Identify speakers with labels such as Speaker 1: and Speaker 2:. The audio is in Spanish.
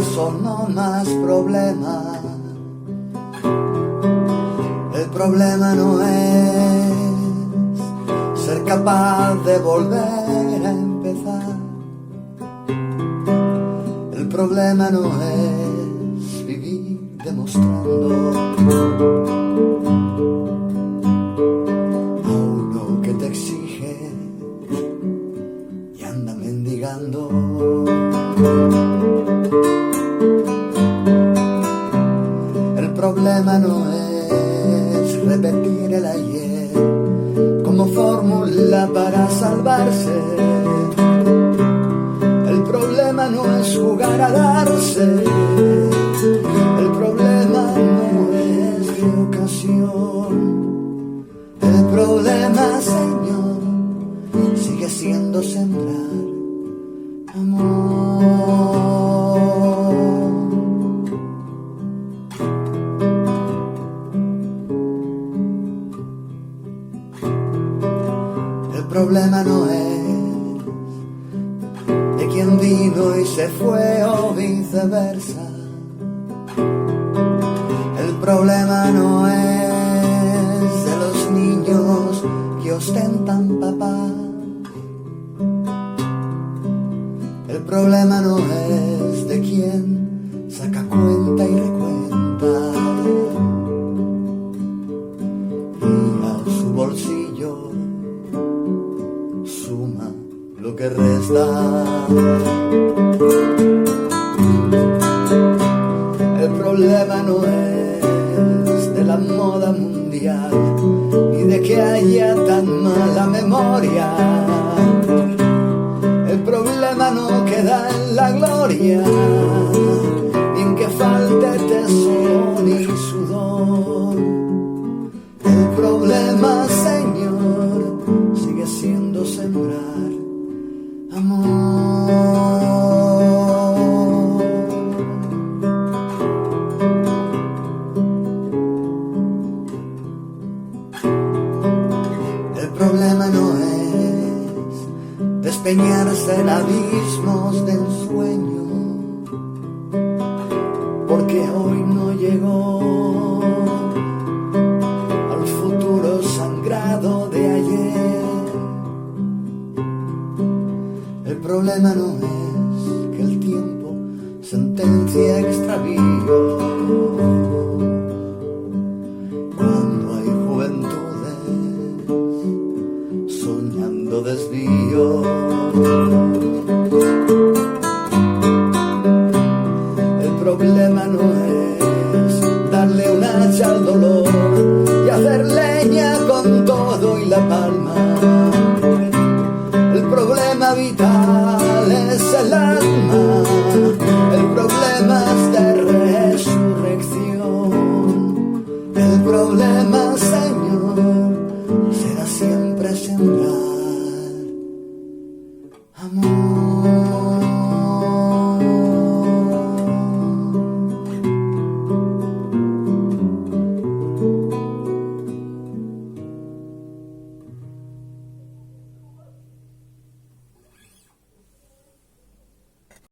Speaker 1: eso no más problema. El problema no es ser capaz de volver a empezar. El problema no es vivir demostrando a uno que te exige y anda mendigando. El problema no es repetir el ayer como fórmula para salvarse. El problema no es jugar a darse. El problema no es de ocasión. El problema, Señor, sigue siendo sembrar amor. El problema no es de quien vino y se fue o viceversa. El problema no es de los niños que ostentan papá. El problema no es de quien saca cuenta y recuenta y a su bolsillo suma lo que resta. El problema no es de la moda mundial ni de que haya tan mala memoria. El problema no queda en la gloria, ni en que falte tesoro ni sudor. El problema, Señor, sigue siendo sembrar amor. El problema no es despeñarse en abismos de ensueño, porque hoy no llegó al futuro sangrado de ayer. El problema no es que el tiempo sentencia extravío cuando hay juventudes soñando desvío. El problema no